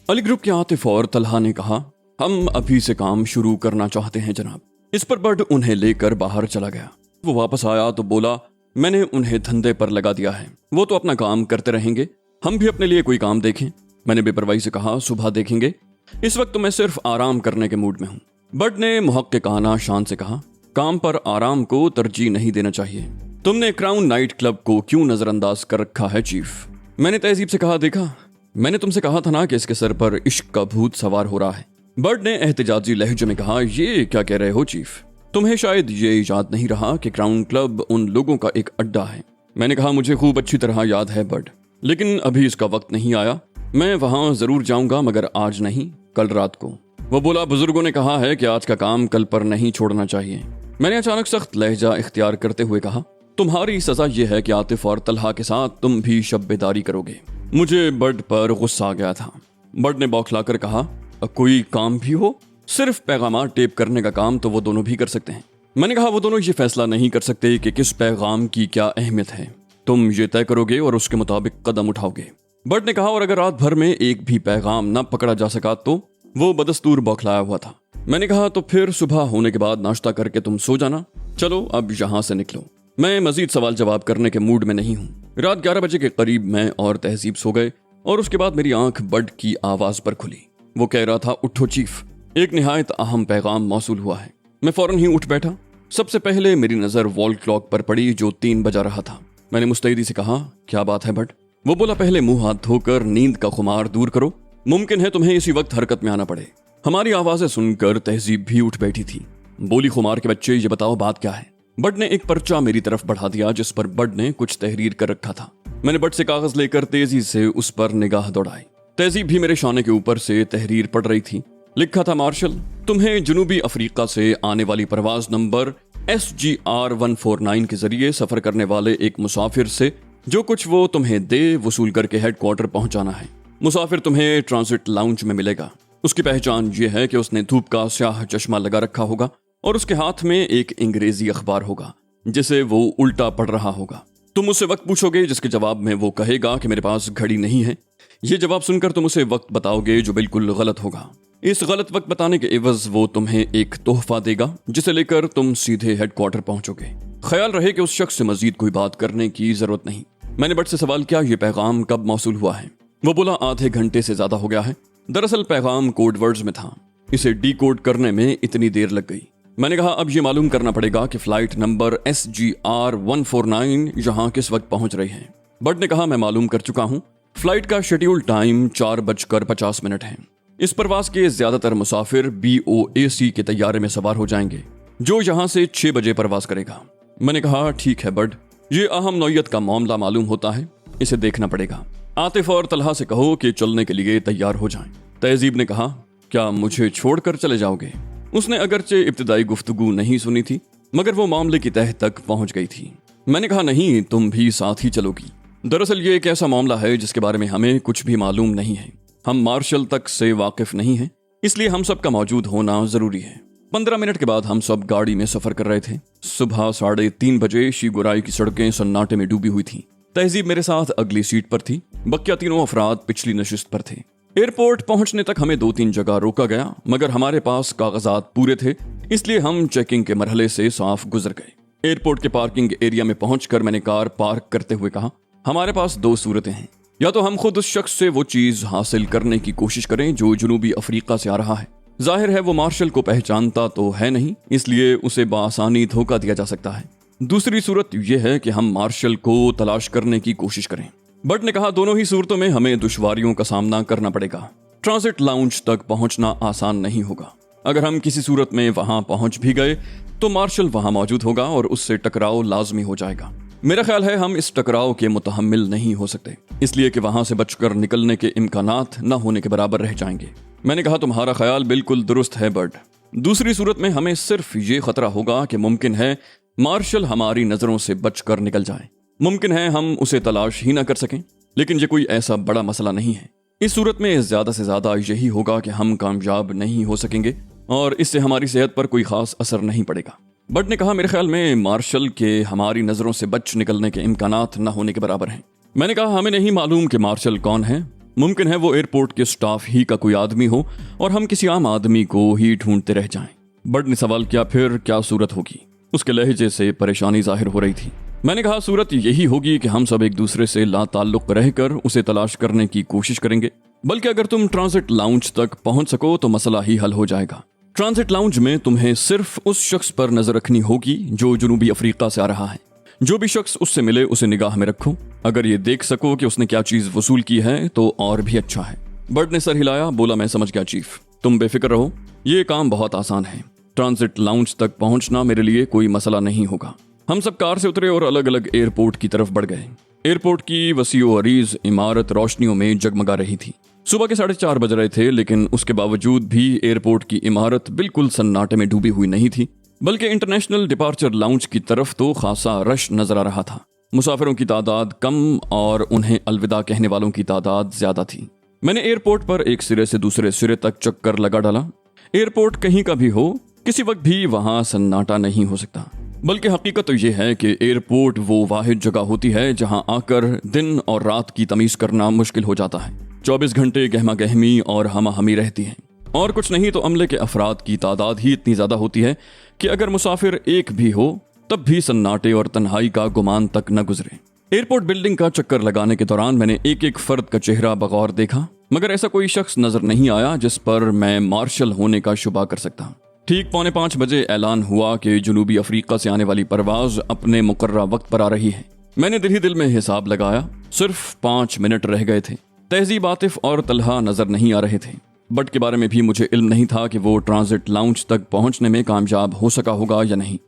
Ali group के आतिफ और तलहा ने कहा, हम अभी से काम शुरू करना चाहते हैं जनाब। इस पर बड उन्हें लेकर बाहर चला गया। वो वापस आया तो बोला, मैंने उन्हें धंधे पर लगा दिया है, वो तो अपना काम करते रहेंगे, हम भी अपने लिए कोई काम देखें। मैंने बेपरवाही से कहा, सुबह देखेंगे, इस वक्त तो मैं सिर्फ आराम करने के मूड में हूँ। बड ने मुहक्किकाना शान से कहा, काम पर आराम को तरजीह नहीं देना चाहिए। तुमने क्राउन नाइट क्लब को क्यों नजरअंदाज कर रखा है चीफ? मैंने तहजीब से कहा, देखा, मैंने तुमसे कहा था ना कि इसके सर पर इश्क का भूत सवार हो रहा है। बर्ड ने एहतजाजी लहजे में कहा, ये क्या कह रहे हो चीफ? तुम्हें शायद ये याद नहीं रहा कि क्राउन क्लब उन लोगों का एक अड्डा है। मैंने कहा, मुझे खूब अच्छी तरह याद है बर्ड, लेकिन अभी इसका वक्त नहीं आया। मैं वहां जरूर जाऊंगा, मगर आज नहीं, कल रात को। वो बोला, बुजुर्गों ने कहा है कि आज का काम कल पर नहीं छोड़ना चाहिए। मैंने अचानक सख्त लहजा इख्तियार करते हुए कहा, तुम्हारी सजा यह है कि आतिफ और तलहा के साथ तुम भी शब्बेदारी करोगे। मुझे बर्ड पर गुस्सा आ गया था। बर्ड ने बौखलाकर कहा, कोई काम भी हो? सिर्फ पैगामात टेप करने का काम तो वो दोनों भी कर सकते हैं। मैंने कहा, वो दोनों ये फैसला नहीं कर सकते कि किस पैगाम की क्या अहमियत है। तुम ये तय करोगे और उसके मुताबिक कदम उठाओगे। बर्ड ने कहा, और अगर रात भर में एक भी पैगाम न पकड़ा जा सका तो? वो बदस्तूर बौखलाया हुआ था। मैंने कहा, तो फिर सुबह होने के बाद नाश्ता करके तुम सो जाना। चलो अब यहाँ से निकलो, मैं मजीद सवाल जवाब करने के मूड में नहीं हूँ। रात 11 बजे के करीब मैं और तहजीब सो गए और उसके बाद मेरी आंख बर्ड की आवाज पर खुली। वो कह रहा था, उठो चीफ, एक निहायत अहम पैगाम मौसूल हुआ है। मैं फौरन ही उठ बैठा। सबसे पहले मेरी नजर वॉल क्लॉक पर पड़ी जो 3 बजा रहा था। मैंने मुस्तैदी से कहा, क्या बात है बर्ड? वो बोला, पहले मुंह हाथ धोकर नींद का खुमार दूर करो, मुमकिन है तुम्हें इसी वक्त हरकत में आना पड़े। हमारी आवाजें सुनकर तहजीब भी उठ बैठी थी। बोली, खुमार के बच्चे, ये बताओ बात क्या है? बर्ड ने एक पर्चा मेरी तरफ बढ़ा दिया जिस पर बर्ड ने कुछ तहरीर कर रखा था। मैंने बर्ड से कागज लेकर तेजी से उस पर निगाह दौड़ाई। तहजीब भी मेरे शाने के ऊपर से तहरीर पढ़ रही थी। लिखा था, मार्शल, तुम्हें जनूबी अफ्रीका से आने वाली परवाज नंबर SGR 149 के जरिए सफर करने वाले एक मुसाफिर से जो कुछ वो तुम्हें दे वसूल करके हेडक्वार्टर पहुंचाना है। मुसाफिर तुम्हें ट्रांजिट लाउंज में मिलेगा। उसकी पहचान ये है कि उसने धूप का स्याह चश्मा लगा रखा होगा और उसके हाथ में एक अंग्रेजी अखबार होगा जिसे वो उल्टा पढ़ रहा होगा। तुम उससे वक्त पूछोगे जिसके जवाब में वो कहेगा कि मेरे पास घड़ी नहीं है। ये जवाब सुनकर तुम उसे वक्त बताओगे जो बिल्कुल गलत होगा। इस गलत वक्त बताने के एवज वो तुम्हें एक तोहफा देगा जिसे लेकर तुम सीधे हेडक्वार्टर पहुंचोगे। ख्याल रहे कि उस शख्स से मजीद कोई बात करने की जरूरत नहीं। मैंने बट से सवाल किया, ये पैगाम कब मौसूल हुआ है? वो बोला, आधे घंटे से ज्यादा हो गया है। दरअसल पैगाम कोड वर्ड्स में था, इसे डीकोड करने में इतनी देर लग गई। मैंने कहा, अब ये मालूम करना पड़ेगा कि फ्लाइट नंबर SGR 149 यहाँ किस वक्त पहुंच रही है। बट ने कहा, मैं मालूम कर चुका हूँ। फ्लाइट का शेड्यूल टाइम 4:50 है। इस परवास के ज्यादातर मुसाफिर BOAC के तैयारे में सवार हो जाएंगे जो यहाँ से 6 बजे परवास करेगा। मैंने कहा, ठीक है बट, ये अहम नौयत का मामला मालूम होता है, इसे देखना पड़ेगा। आतिफ और तलहा से कहो कि चलने के लिए तैयार हो जाएं। तहजीब ने कहा, क्या मुझे छोड़कर चले जाओगे? उसने अगरचे इब्तिदाई गुफ्तगू नहीं सुनी थी मगर वो मामले की तह तक पहुंच गई थी। मैंने कहा, नहीं, तुम भी साथ ही चलोगी। दरअसल ये एक ऐसा मामला है जिसके बारे में हमें कुछ भी मालूम नहीं है। हम मार्शल तक से वाकिफ नहीं हैं, इसलिए हम सब का मौजूद होना जरूरी है। 15 मिनट के बाद हम सब गाड़ी में सफर कर रहे थे। सुबह 3:30 बजे शीगुराई की सड़कें सन्नाटे में डूबी हुई थी। तहजीब मेरे साथ अगली सीट पर थी, बकिया तीनों अफराद पिछली नशिस्त पर थे। एयरपोर्ट पहुंचने तक हमें 2-3 जगह रोका गया मगर हमारे पास कागजात पूरे थे, इसलिए हम चेकिंग के मरहले से साफ गुजर गए। एयरपोर्ट के पार्किंग एरिया में पहुंचकर मैंने कार पार्क करते हुए कहा, हमारे पास 2 सूरतें हैं। या तो हम खुद उस शख्स से वो चीज हासिल करने की कोशिश करें जो जनूबी अफ्रीका से आ रहा है। जाहिर है वो मार्शल को पहचानता तो है नहीं, इसलिए उसे बआसानी धोखा दिया जा सकता है। दूसरी सूरत यह है कि हम मार्शल को तलाश करने की कोशिश करें। बट ने कहा, दोनों ही सूरतों में हमें दुश्वारियों का सामना करना पड़ेगा। ट्रांजिट लाउंज तक पहुंचना आसान नहीं होगा। अगर हम किसी सूरत में वहां पहुंच भी गए तो मार्शल वहां मौजूद होगा और उससे टकराव लाजमी हो जाएगा। मेरा ख्याल है हम इस टकराव के मुतहम्मिल नहीं हो सकते, इसलिए कि वहां से बचकर निकलने के इम्कानात न होने के बराबर रह जाएंगे। मैंने कहा, तुम्हारा ख्याल बिल्कुल दुरुस्त है बर्ड। दूसरी सूरत में हमें सिर्फ ये खतरा होगा कि मुमकिन है मार्शल हमारी नजरों से बचकर निकल जाए। मुमकिन है हम उसे तलाश ही ना कर सकें, लेकिन ये कोई ऐसा बड़ा मसला नहीं है। इस सूरत में ज्यादा से ज्यादा यही होगा कि हम कामयाब नहीं हो सकेंगे और इससे हमारी सेहत पर कोई खास असर नहीं पड़ेगा। बट ने कहा, मेरे ख्याल में मार्शल के हमारी नजरों से बच निकलने के इम्कानात न होने के बराबर हैं। मैंने कहा, हमें नहीं मालूम कि मार्शल कौन है मुमकिन है वो एयरपोर्ट के स्टाफ ही का कोई आदमी हो और हम किसी आम आदमी को ही ढूंढते रह जाएं। बर्ड ने सवाल किया, फिर क्या सूरत होगी? उसके लहजे से परेशानी जाहिर हो रही थी। मैंने कहा, सूरत यही होगी कि हम सब एक दूसरे से लाताल्लुक रहकर उसे तलाश करने की कोशिश करेंगे। बल्कि अगर तुम ट्रांजिट लाउंज तक पहुंच सको तो मसला ही हल हो जाएगा। ट्रांजिट लाउंज में तुम्हें सिर्फ उस शख्स पर नजर रखनी होगी जो जनूबी अफ्रीका से आ रहा है। जो भी शख्स उससे मिले उसे निगाह में रखो। अगर ये देख सको कि उसने क्या चीज वसूल की है तो और भी अच्छा है। बर्ड ने सर हिलाया, बोला, मैं समझ गया चीफ, तुम बेफिक्र रहो, ये काम बहुत आसान है। ट्रांजिट लाउंज तक पहुंचना मेरे लिए कोई मसला नहीं होगा। हम सब कार से उतरे और अलग अलग एयरपोर्ट की तरफ बढ़ गए। एयरपोर्ट की वसीओ अरीज इमारत रोशनियों में जगमगा रही थी। सुबह के 4:30 बज रहे थे, लेकिन उसके बावजूद भी एयरपोर्ट की इमारत बिल्कुल सन्नाटे में डूबी हुई नहीं थी, बल्कि इंटरनेशनल डिपार्चर लाउंज की तरफ तो खासा रश नजर आ रहा था। मुसाफिरों की तादाद कम और उन्हें अलविदा कहने वालों की तादाद ज्यादा थी। मैंने एयरपोर्ट पर एक सिरे से दूसरे सिरे तक चक्कर लगा डाला। एयरपोर्ट कहीं का भी हो, किसी वक्त भी वहां सन्नाटा नहीं हो सकता। बल्कि हकीकत तो यह है कि एयरपोर्ट वो वाहिद जगह होती है जहां आकर दिन और रात की तमीज करना मुश्किल हो जाता है। 24 घंटे गहमा गहमी और हमाहमी रहती है, और कुछ नहीं तो अमले के अफराद की तादाद ही इतनी ज्यादा होती है कि अगर मुसाफिर एक भी हो तब भी सन्नाटे और तन्हाई का गुमान तक न गुजरे। एयरपोर्ट बिल्डिंग का चक्कर लगाने के दौरान मैंने एक एक फर्द का चेहरा बगौर देखा, मगर ऐसा कोई शख्स नजर नहीं आया जिस पर मैं मार्शल होने का शुबा कर सकता। ठीक 4:45 बजे ऐलान हुआ कि जनूबी अफ्रीका से आने वाली परवाज अपने मुकर्रा वक्त पर आ रही है। मैंने दिल ही दिल में हिसाब लगाया, सिर्फ 5 मिनट रह गए थे। तहजीब, आतिफ और तलहा नजर नहीं आ रहे थे। बट के बारे में भी मुझे इल्म नहीं था कि वो ट्रांजिट लाउंज तक पहुंचने में कामयाब हो सका होगा या नहीं,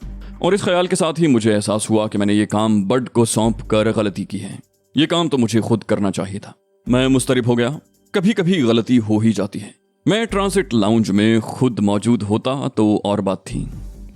और इस ख्याल के साथ ही मुझे एहसास हुआ कि मैंने ये काम बड को सौंप कर गलती की है। ये काम तो मुझे खुद करना चाहिए था। मैं मुस्तरिब हो गया। कभी कभी गलती हो ही जाती है। मैं ट्रांजिट लाउंज में खुद मौजूद होता तो और बात थी,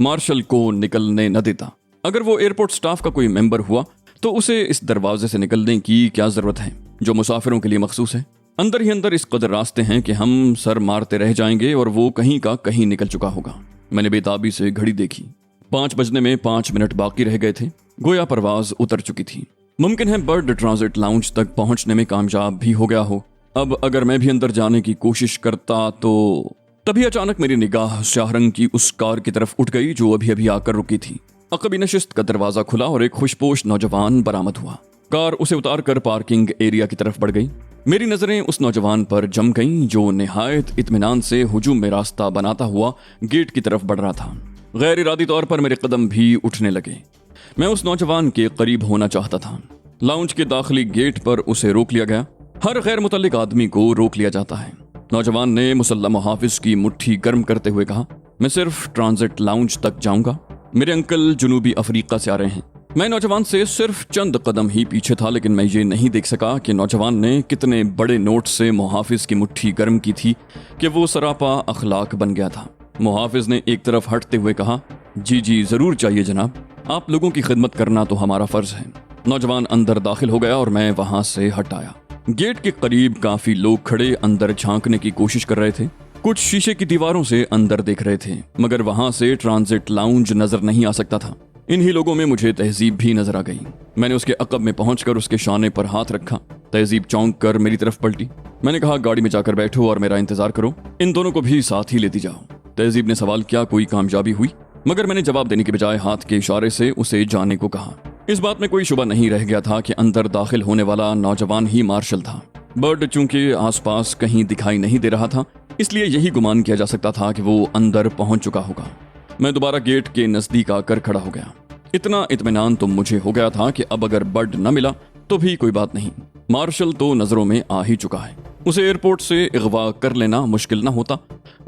मार्शल को निकलने न देता। अगर वो एयरपोर्ट स्टाफ का कोई मेंबर हुआ तो उसे इस दरवाजे से निकलने की क्या जरूरत है जो मुसाफिरों के लिए मखसूस है। अंदर ही अंदर इस कदर रास्ते हैं कि हम सर मारते रह जाएंगे और वो कहीं का कहीं निकल चुका होगा। मैंने बेताबी से घड़ी देखी। 5 बजने में 5 मिनट बाकी रह गए थे। गोया परवाज उतर चुकी थी। मुमकिन है बर्ड ट्रांजिट लाउंज तक पहुंचने में कामयाब भी हो गया हो। अब अगर मैं भी अंदर जाने की कोशिश करता तो तभी अचानक मेरी निगाह स्याह रंग की उस कार की तरफ उठ गई जो अभी अभी आकर रुकी थी। अकबी नशिस्त का दरवाजा खुला और एक खुशपोश नौजवान बरामद हुआ। कार उसे उतार कर पार्किंग एरिया की तरफ बढ़ गई। मेरी नजरें उस नौजवान पर जम गईं जो निहायत इत्मीनान से हुजूम में रास्ता बनाता हुआ गेट की तरफ बढ़ रहा था। गैर इरादी तौर पर मेरे कदम भी उठने लगे। मैं उस नौजवान के करीब होना चाहता था। लाउंज के दाखिली गेट पर उसे रोक लिया गया। हर गैर मुतल्लिक आदमी को रोक लिया जाता है। नौजवान ने मुसल्लम मुहाफिज की मुट्ठी गर्म करते हुए कहा, मैं सिर्फ ट्रांजिट लाउंज तक जाऊंगा। मेरे अंकल जनूबी अफ्रीका से आ रहे हैं। मैं नौजवान से सिर्फ चंद कदम ही पीछे था, लेकिन मैं ये नहीं देख सका कि नौजवान ने कितने बड़े नोट से मुहाफिज की मुट्ठी गर्म की थी कि वो सरापा अखलाक बन गया था। मुहाफिज ने एक तरफ हटते हुए कहा, जी जरूर चाहिए जनाब, आप लोगों की खिदमत करना तो हमारा फर्ज है। नौजवान अंदर दाखिल हो गया और मैं वहां से हट आया। गेट के करीब काफी लोग खड़े अंदर झांकने की कोशिश कर रहे थे। कुछ शीशे की दीवारों से अंदर देख रहे थे, मगर वहां से ट्रांजिट लाउंज नजर नहीं आ सकता था। इन्हीं लोगों में मुझे तहजीब भी नजर आ गई। मैंने उसके अकब में पहुंचकर उसके शाने पर हाथ रखा। तहजीब चौंक कर मेरी तरफ पलटी। मैंने कहा, गाड़ी में जाकर बैठो और मेरा इंतजार करो, इन दोनों को भी साथ ही लेती जाओ। तहजीब ने सवाल किया, कोई कामयाबी हुई? मगर मैंने जवाब देने के बजाय हाथ के इशारे से उसे जाने को कहा। इस बात में कोई शुबा नहीं रह गया था कि अंदर दाखिल होने वाला नौजवान ही मार्शल था। बर्ड चूंकि आसपास कहीं दिखाई नहीं दे रहा था, इसलिए यही गुमान किया जा सकता था कि वो अंदर पहुंच चुका होगा। मैं दोबारा गेट के नजदीक आकर खड़ा हो गया। इतना इत्मीनान तो मुझे हो गया था कि अब अगर बर्ड न मिला तो भी कोई बात नहीं, मार्शल तो नजरों में आ ही चुका है। उसे एयरपोर्ट से अगवा कर लेना मुश्किल न होता,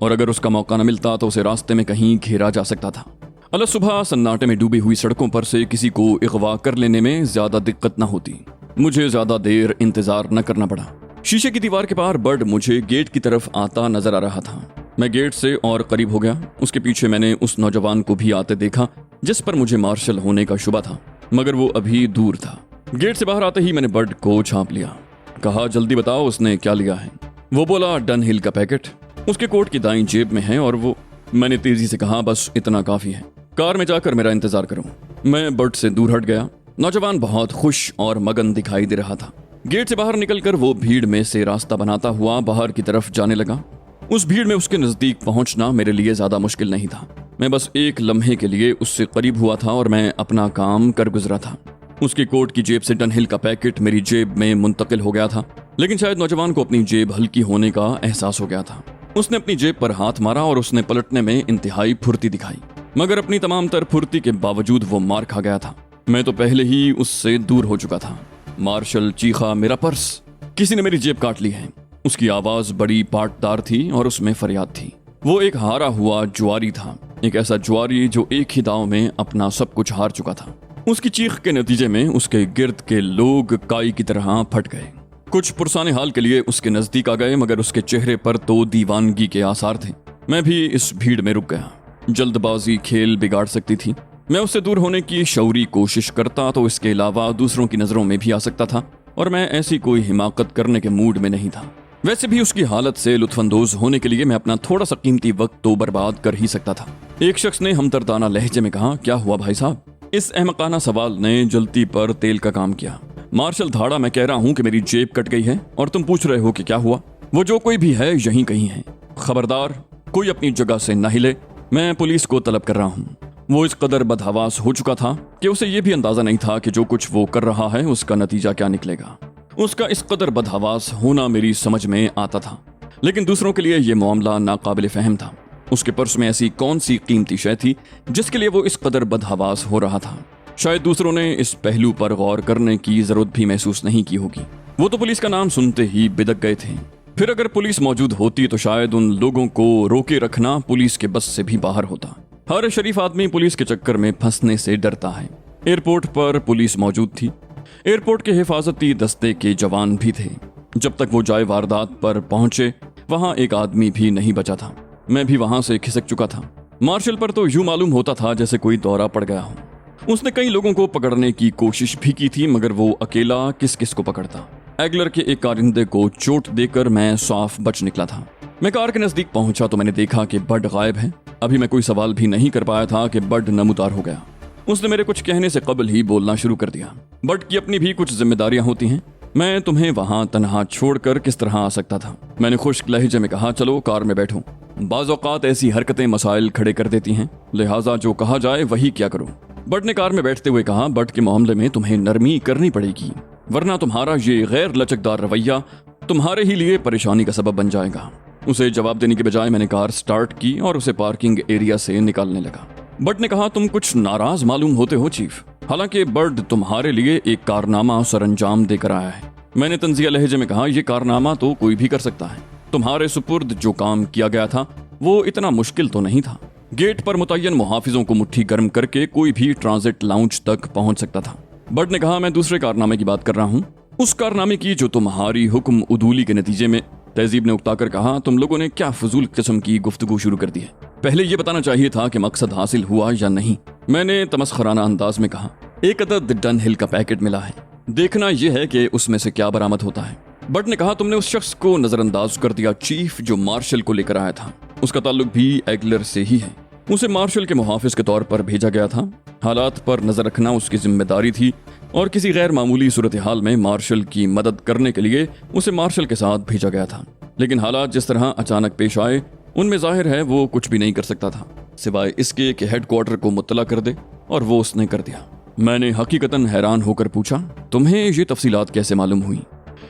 और अगर उसका मौका न मिलता तो उसे रास्ते में कहीं घेरा जा सकता था। अलग सुबह सन्नाटे में डूबी हुई सड़कों पर से किसी को अगवा कर लेने में ज्यादा दिक्कत न होती। मुझे ज्यादा देर इंतजार न करना पड़ा। शीशे की दीवार के पार बर्ड मुझे गेट की तरफ आता नजर आ रहा था। मैं गेट से और करीब हो गया। उसके पीछे मैंने उस नौजवान को भी आते देखा जिस पर मुझे मार्शल होने का शुबा था, मगर वो अभी दूर था। गेट से बाहर आते ही मैंने बर्ड को छाप लिया। कहा, जल्दी बताओ उसने क्या लिया है? वो बोला, डन हिल का पैकेट उसके कोट की दाईं जेब में है और वो। मैंने तेजी से कहा, बस इतना काफी है, कार में जाकर मेरा इंतजार करो। मैं बर्ड से दूर हट गया। नौजवान बहुत खुश और मगन दिखाई दे रहा था। गेट से बाहर निकलकर वो भीड़ में से रास्ता बनाता हुआ बाहर की तरफ जाने लगा। उस भीड़ में उसके नजदीक पहुंचना मेरे लिए ज्यादा मुश्किल नहीं था। मैं बस एक लम्हे के लिए उससे करीब हुआ था और मैं अपना काम कर गुजरा था। उसकी कोट की जेब से डनहिल का पैकेट मेरी जेब में मुंतकिल हो गया था, लेकिन शायद नौजवान को अपनी जेब हल्की होने का एहसास हो गया था। उसने अपनी जेब पर हाथ मारा और उसने पलटने में इंतहाई फुर्ती दिखाई, मगर अपनी तमाम तर फुर्ती के बावजूद वो मार खा गया था। मैं तो पहले ही उससे दूर हो चुका था। मार्शल चीखा, मेरा पर्स! किसी ने मेरी जेब काट ली है। उसकी आवाज बड़ी पाटदार थी और उसमें फरियाद थी। वो एक हारा हुआ जुआरी था, एक ऐसा जुआरी जो एक ही दांव में अपना सब कुछ हार चुका था। उसकी चीख के नतीजे में उसके गिर्द के लोग काई की तरह फट गए। कुछ पुरसाने हाल के लिए उसके नजदीक आ गए, मगर उसके चेहरे पर तो दीवानगी के आसार थे। मैं भी इस भीड़ में रुक गया। जल्दबाजी खेल बिगाड़ सकती थी। मैं उससे दूर होने की शौरी कोशिश करता तो इसके अलावा दूसरों की नजरों में भी आ सकता था, और मैं ऐसी कोई हिमाकत करने के मूड में नहीं था। वैसे भी उसकी हालत से लुत्फानंदोज होने के लिए मैं अपना थोड़ा सा कीमती वक्त तो बर्बाद कर ही सकता था। एक शख्स ने हमदर्दाना लहजे में कहा, क्या हुआ भाई साहब? इस अहमकाना सवाल ने जलती पर तेल का काम किया। मार्शल धाड़ा, मैं कह रहा हूँ कि मेरी जेब कट गई है और तुम पूछ रहे हो कि क्या हुआ। वो जो कोई भी है यहीं कहीं है। खबरदार, कोई अपनी जगह से न हिले। मैं पुलिस को तलब कर रहा हूँ। वो इस कदर बदहवास हो चुका था कि उसे ये भी अंदाजा नहीं था कि जो कुछ वो कर रहा है उसका नतीजा क्या निकलेगा। उसका इस कदर बदहवास होना मेरी समझ में आता था, लेकिन दूसरों के लिए ये मामला नाकाबिल फहम था। उसके पर्स में ऐसी कौन सी कीमती शय थी जिसके लिए वो इस कदर बदहवास हो रहा था? शायद दूसरों ने इस पहलू पर गौर करने की जरूरत भी महसूस नहीं की होगी। वो तो पुलिस का नाम सुनते ही बिदक गए थे। फिर अगर पुलिस मौजूद होती तो शायद उन लोगों को रोके रखना पुलिस के बस से भी बाहर होता। हर शरीफ आदमी पुलिस के चक्कर में फंसने से डरता है। एयरपोर्ट पर पुलिस मौजूद थी। एयरपोर्ट के हिफाजती दस्ते के जवान भी थे। जब तक वो जाए वारदात पर पहुंचे वहां एक आदमी भी नहीं बचा था। मैं भी वहां से खिसक चुका था। मार्शल पर तो यूं मालूम होता था जैसे कोई दौरा पड़ गया हो। उसने कई लोगों को पकड़ने की कोशिश भी की थी, मगर वो अकेला किस किस को पकड़ता। एगलर के एक कारिंदे को चोट देकर मैं साफ बच निकला था। मैं कार के नजदीक पहुंचा तो मैंने देखा कि बड गायब है। अभी मैं कोई सवाल भी नहीं कर पाया था कि बड नमूदार हो गया। उसने मेरे कुछ कहने से कबल ही बोलना शुरू कर दिया। बड की अपनी भी कुछ जिम्मेदारियां होती हैं। मैं तुम्हें वहां तनहा छोड़कर किस तरह आ सकता था? मैंने खुश्क लहजे में कहा, चलो कार में बैठो। बाज़ औक़ात ऐसी हरकतें मसाइल खड़े कर देती हैं, लिहाजा जो कहा जाए वही क्या करो। बड ने कार में बैठते हुए कहा, बड के मामले में तुम्हें नरमी करनी पड़ेगी, वरना तुम्हारा ये गैर लचकदार रवैया तुम्हारे ही लिए परेशानी का सबब बन जाएगा। उसे जवाब देने के बजाय मैंने कार स्टार्ट की और उसे पार्किंग एरिया से निकालने लगा। बड ने कहा, तुम कुछ नाराज मालूम होते हो चीफ। हालांकि बड तुम्हारे लिए एक कारनामा सरंजाम देकर आया है। मैंने तंजिया लहजे में कहा, यह कारनामा तो कोई भी कर सकता है। तुम्हारे सुपुर्द जो काम किया गया था वो इतना मुश्किल तो नहीं था। गेट पर मुतय्यन मुहाफिजों को मुट्ठी गर्म करके कोई भी ट्रांजिट लाउंज तक पहुंच सकता था। बड ने कहा, मैं दूसरे कारनामे की बात कर रहा हूँ, उस कारनामे की जो तुम्हारी हुक्म उदूली के नतीजे में। तहजीब ने उकताकर कहा, तुम लोगों ने क्या फजूल किस्म की गुफ्तगू शुरू कर दी है। पहले ये बताना चाहिए था कि मकसद हासिल हुआ या नहीं। मैंने तमस्खराना अंदाज में कहा, एक अदद डनहिल का पैकेट मिला है, देखना यह है कि उसमें से क्या बरामद होता है। बट ने कहा, तुमने उस शख्स को नजरअंदाज कर दिया चीफ जो मार्शल को लेकर आया था। उसका ताल्लुक भी एगलर से ही है। उसे मार्शल के मुहाफिज के तौर पर भेजा गया था। हालात पर नजर रखना उसकी जिम्मेदारी थी और किसी गैर मामूली सूरत हाल में मार्शल की मदद करने के लिए उसे मार्शल के साथ भेजा गया था। लेकिन हालात जिस तरह अचानक पेश आए उनमें जाहिर है वो कुछ भी नहीं कर सकता था सिवाय इसके कि हेडक्वार्टर को मुत्तला कर दे, और वो उसने कर दिया। मैंने हकीकतन हैरान होकर पूछा, तुम्हें ये तफसीलात कैसे मालूम हुई?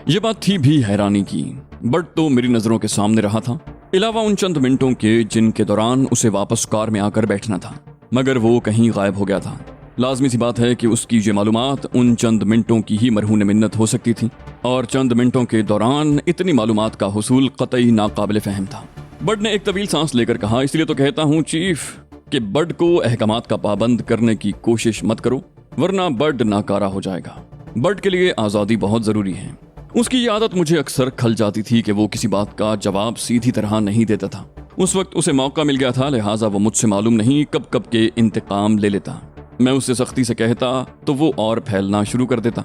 ये बात थी भी हैरानी की। बट तो मेरी नजरों के सामने रहा था, अलावा उन चंद मिनटों के जिनके दौरान उसे वापस कार में आकर बैठना था, मगर वो कहीं गायब हो गया था। लाजमी सी बात है कि उसकी ये मालूमात उन चंद मिनटों की ही मरहून मिन्नत हो सकती थी, और चंद मिनटों के दौरान इतनी मालूमात का हुसूल कतई नाकाबिल फहम था। बड ने एक तवील सांस लेकर कहा, इसलिए तो कहता हूँ चीफ कि बड को अहकामात का पाबंद करने की कोशिश मत करो, वरना बड नाकारा हो जाएगा। बड के लिए आज़ादी बहुत ज़रूरी है। उसकी ये आदत मुझे अक्सर खल जाती थी कि वो किसी बात का जवाब सीधी तरह नहीं देता था। उस वक्त उसे मौका मिल गया था, लिहाजा वो मुझसे मालूम नहीं कब कब के इंतकाम ले लेता। मैं उससे सख्ती से कहता तो वो और फैलना शुरू कर देता,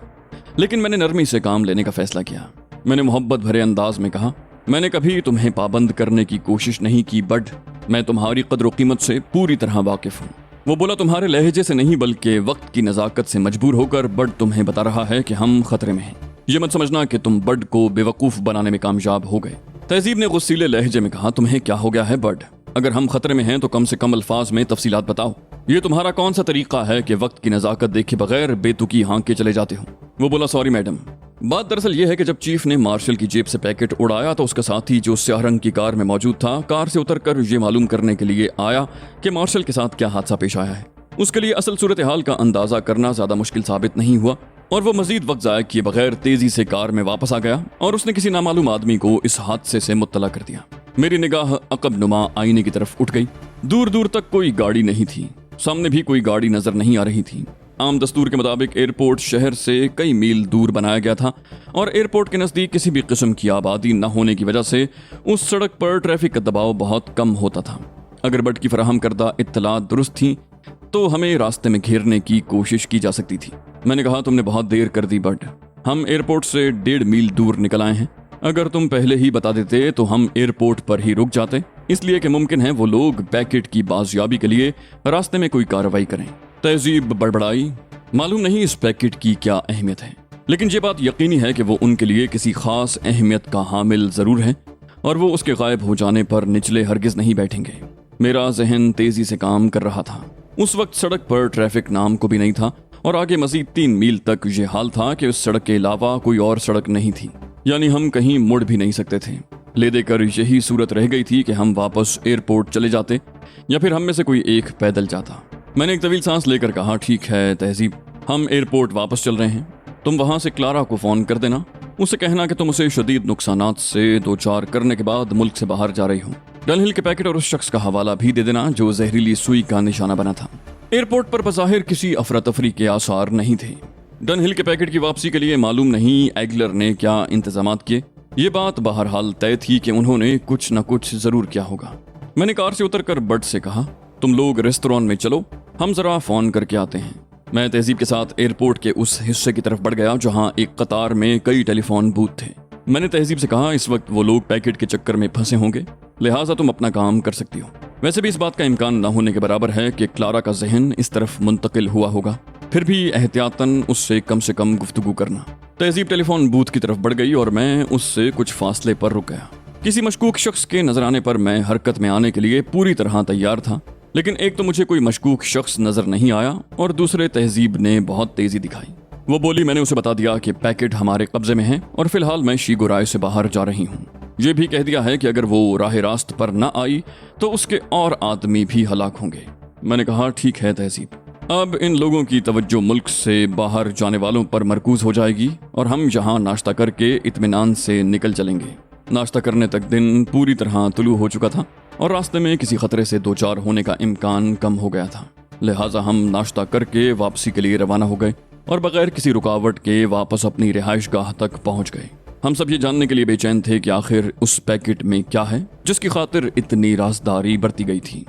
लेकिन मैंने नरमी से काम लेने का फैसला किया। मैंने मोहब्बत भरे अंदाज में कहा, मैंने कभी तुम्हें पाबंद करने की कोशिश नहीं की बड, मैं तुम्हारी कद्र कीमत से पूरी तरह वाकिफ हूँ। वो बोला, तुम्हारे लहजे से नहीं बल्कि वक्त की नज़ाकत से मजबूर होकर बड तुम्हें बता रहा है कि हम खतरे में हैं। یہ مت سمجھنا کہ تم بڈ کو بیوقوف بنانے میں کامیاب ہو گئے۔ تہذیب نے غصیلے لہجے میں کہا، تمہیں کیا ہو گیا ہے بڈ؟ اگر ہم خطرے میں ہیں تو کم سے کم الفاظ میں تفصیلات بتاؤ۔ یہ تمہارا کون سا طریقہ ہے کہ وقت کی نزاکت دیکھے بغیر بے تکی ہانک کے چلے جاتے ہو؟ وہ بولا، سوری میڈم۔ بات دراصل یہ ہے کہ جب چیف نے مارشل کی جیب سے پیکٹ اڑایا تو اس کا ساتھی جو سیاہ رنگ کی کار میں موجود تھا، کار سے اتر کر یہ معلوم کرنے کے لیے آیا کہ مارشل کے ساتھ کیا حادثہ پیش آیا ہے۔ اس کے لیے اصل صورتحال کا اندازہ کرنا زیادہ مشکل ثابت نہیں ہوا اور وہ مزید وقت ضائع کیے بغیر تیزی سے کار میں واپس آ گیا اور اس نے کسی نامعلوم آدمی کو اس حادثے سے مطلع کر دیا۔ میری نگاہ عقب نما آئینے کی طرف اٹھ گئی۔ دور دور تک کوئی گاڑی نہیں تھی، سامنے بھی کوئی گاڑی نظر نہیں آ رہی تھی۔ عام دستور کے مطابق ایئرپورٹ شہر سے کئی میل دور بنایا گیا تھا اور ایئرپورٹ کے نزدیک کسی بھی قسم کی آبادی نہ ہونے کی وجہ سے اس سڑک پر ٹریفک کا دباؤ بہت کم ہوتا تھا۔ اگر بٹ کی فراہم کردہ اطلاعات درست تھیں تو ہمیں راستے میں گھیرنے کی کوشش کی جا سکتی تھی۔ میں نے کہا، تم نے بہت دیر کر دی بٹ، ہم ایئرپورٹ سے 1.5 میل دور نکل آئے ہیں۔ اگر تم پہلے ہی بتا دیتے تو ہم ایئرپورٹ پر ہی رک جاتے، اس لیے کہ ممکن ہے وہ لوگ پیکٹ کی بازیابی کے لیے راستے میں کوئی کارروائی کریں۔ تہذیب بڑبڑائی، معلوم نہیں اس پیکٹ کی کیا اہمیت ہے، لیکن یہ بات یقینی ہے کہ وہ ان کے لیے کسی خاص اہمیت کا حامل ضرور ہے اور وہ اس کے غائب ہو جانے پر نچلے ہرگز نہیں بیٹھیں گے۔ میرا ذہن تیزی سے کام کر رہا تھا۔ اس وقت سڑک پر ٹریفک نام کو بھی نہیں تھا اور آگے مزید 3 میل تک یہ حال تھا کہ اس سڑک کے علاوہ کوئی اور سڑک نہیں تھی، یعنی ہم کہیں مڑ بھی نہیں سکتے تھے۔ لے دے کر یہی صورت رہ گئی تھی کہ ہم واپس ایئرپورٹ چلے جاتے یا پھر ہم میں سے کوئی ایک پیدل جاتا۔ میں نے ایک طویل سانس لے کر کہا، ٹھیک ہے تہذیب، ہم ایئرپورٹ واپس چل رہے ہیں، تم وہاں سے کلارا کو فون کر دینا، اسے کہنا کہ تم اسے شدید نقصانات سے دوچار کرنے کے بعد ملک سے باہر جا رہی ہو۔ ڈن ہل کے پیکٹ اور اس شخص کا حوالہ بھی دے دینا جو زہریلی سوئی کا نشانہ بنا تھا۔ ایئرپورٹ پر بظاہر کسی افراتفری کے آثار نہیں تھے۔ ڈن ہل کے پیکٹ کی واپسی کے لیے معلوم نہیں ایگلر نے کیا انتظامات کیے۔ یہ بات بہرحال طے تھی کہ انہوں نے کچھ نہ کچھ ضرور کیا ہوگا۔ میں نے کار سے اتر کر بٹ سے کہا، تم لوگ ریستوران میں چلو، ہم ذرا فون کر کے آتے ہیں۔ میں تہذیب کے ساتھ ایئرپورٹ کے اس حصے کی طرف بڑھ گیا جہاں ایک قطار میں کئی ٹیلی فون بوتھ تھے۔ میں نے تہذیب سے کہا، اس وقت وہ لوگ پیکٹ کے چکر میں پھنسے ہوں گے، لہٰذا تم اپنا کام کر سکتی ہو۔ ویسے بھی اس بات کا امکان نہ ہونے کے برابر ہے کہ کلارا کا ذہن اس طرف منتقل ہوا ہوگا، پھر بھی احتیاطاً اس سے کم گفتگو کرنا۔ تہذیب ٹیلی فون بوتھ کی طرف بڑھ گئی اور میں اس سے کچھ فاصلے پر رک گیا۔ کسی مشکوک شخص کے نظر آنے پر میں حرکت میں آنے کے لیے پوری طرح تیار تھا، لیکن ایک تو مجھے کوئی مشکوک شخص نظر نہیں آیا اور دوسرے تہذیب نے بہت تیزی دکھائی۔ وہ بولی، میں نے اسے بتا دیا کہ پیکٹ ہمارے قبضے میں ہے اور فی الحال میں شیگو رائے سے باہر جا رہی ہوں۔ یہ بھی کہہ دیا ہے کہ اگر وہ راہ راست پر نہ آئی تو اس کے اور آدمی بھی ہلاک ہوں گے۔ میں نے کہا، ٹھیک ہے تہذیب، اب ان لوگوں کی توجہ ملک سے باہر جانے والوں پر مرکوز ہو جائے گی اور ہم یہاں ناشتہ کر کے اطمینان سے نکل چلیں گے۔ ناشتہ کرنے تک دن پوری طرح طلوع ہو چکا تھا اور راستے میں کسی خطرے سے دوچار ہونے کا امکان کم ہو گیا تھا، لہٰذا ہم ناشتہ کر کے واپسی کے لیے روانہ ہو گئے اور بغیر کسی رکاوٹ کے واپس اپنی رہائش گاہ تک پہنچ گئے۔ ہم سب یہ جاننے کے لیے بے چین تھے کہ آخر اس پیکٹ میں کیا ہے جس کی خاطر اتنی رازداری برتی گئی تھی۔